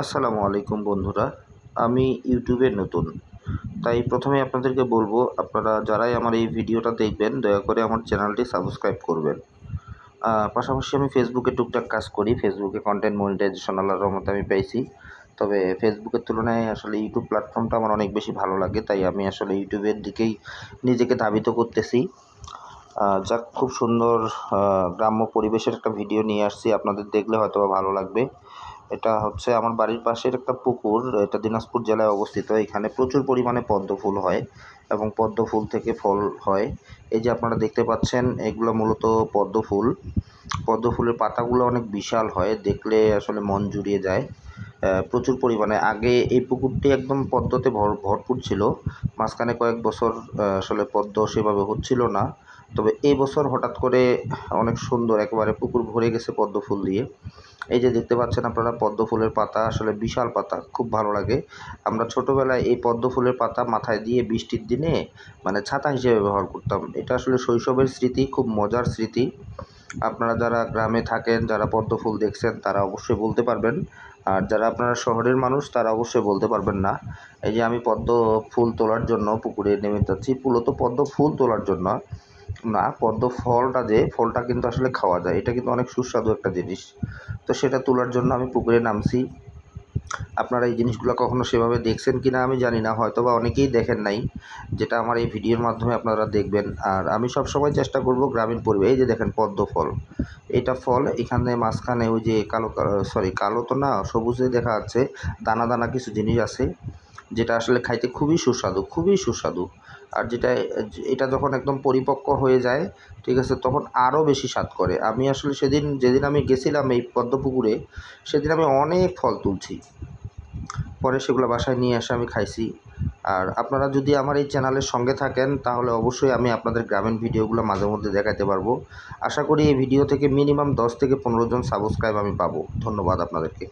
আসসালামু আলাইকুম বন্ধুরা। আমি ইউটিউবে নতুন। তাই প্রথমেই আপনাদেরকে বলবো, আপনারা যারাই আমার এই ভিডিওটা দেখবেন দয়া করে আমার চ্যানেলটি সাবস্ক্রাইব করবেন। পাশাপাশি আমি ফেসবুকে টুকটাক কাজ করি। ফেসবুকে কন্টেন্ট মনিটাইজেশন আল্লাহর রহমতে আমি পাইছি। তবে ফেসবুকের তুলনায় আসলে ইউটিউব প্ল্যাটফর্মটা আমার অনেক বেশি ভালো লাগে। তাই আমি আসলে ইউটিউবের দিকেই নিজেকে ধাবিত করতেছি। যাক, খুব সুন্দর গ্রাম্য পরিবেশের একটা ভিডিও নিয়ে আসছি। আপনাদের দেখলে হয়তোবা ভালো লাগবে। এটা হচ্ছে আমার বাড়ির পাশের একটা পুকুর। এটা দিনাজপুর জেলায় অবস্থিত। এখানে প্রচুর পরিমাণে পদ্ম ফুল হয় এবং পদ্ম ফুল থেকে ফল হয়। এই যে আপনারা দেখতে পাচ্ছেন, এগুলো মূলত পদ্ম ফুল। পদ্ম ফুলের পাতাগুলো অনেক বিশাল হয়, দেখলে আসলে মন জুড়িয়ে যায়। প্রচুর পরিমাণে আগে এই পুকুরটি একদম পদ্মতে ভরপুর ছিল। মাঝখানে কয়েক বছর আসলে পদ্ম সেভাবে হচ্ছিল না। তবে এই বছর হঠাৎ করে অনেক সুন্দর একেবারে পুকুর ভরে গেছে পদ্ম ফুল দিয়ে। এই যে দেখতে পাচ্ছেন আপনারা, পদ্ম ফুলের পাতা আসলে বিশাল পাতা, খুব ভালো লাগে। আমরা ছোটোবেলায় এই পদ্ম ফুলের পাতা মাথায় দিয়ে বৃষ্টির দিনে মানে ছাতা হিসেবে ব্যবহার করতাম। এটা আসলে শৈশবের স্মৃতি, খুব মজার স্মৃতি। আপনারা যারা গ্রামে থাকেন, যারা পদ্ম ফুল দেখছেন তারা অবশ্যই বলতে পারবেন। আর যারা আপনারা শহরের মানুষ তারা অবশ্যই বলতে পারবেন না। এই যে আমি পদ্ম ফুল তোলার জন্য পুকুরে নেমে যাচ্ছি, মূলত পদ্ম ফুল তোলার জন্য না, পদ্ম ফলটা, যে ফলটা কিন্তু আসলে খাওয়া যায়, এটা কিন্তু অনেক সুস্বাদু একটা জিনিস। তো সেটা তোলার জন্য আমি পুকুরে নামছি। আপনারা এই জিনিসগুলো কখনো সেভাবে দেখছেন কি না আমি জানি না, হয়তো বা অনেকেই দেখেন নাই, যেটা আমার এই ভিডিওর মাধ্যমে আপনারা দেখবেন। আর আমি সবসময় চেষ্টা করব গ্রামীণ পরিবেশ। এই যে দেখেন পদ্ম ফল, এটা ফল, এখানে মাঝখানে ওই যে কালো, কালো তো না, সবুজে দেখা যাচ্ছে দানা দানা কিছু জিনিস আছে, যেটা আসলে খাইতে খুবই সুস্বাদু, খুবই সুস্বাদু। আর এটা যখন একদম পরিপক্ক হয়ে যায়, ঠিক আছে, তখন আরও বেশি স্বাদ করে। আমি আসলে যেদিন আমি গেছিলাম এই পদ্ম পুকুরে, সেদিন আমি অনেক ফল তুলছি, পরে সেগুলো বাসায় নিয়ে এসে আমি খাইছি। আর আপনারা যদি আমার এই চ্যানেলের সঙ্গে থাকেন তাহলে অবশ্যই আমি আপনাদের গ্রামীণ ভিডিওগুলো মাঝে মধ্যে দেখাতে পারবো। আশা করি এই ভিডিও থেকে মিনিমাম 10 থেকে 15 জন সাবস্ক্রাইব আমি পাবো। ধন্যবাদ আপনাদেরকে।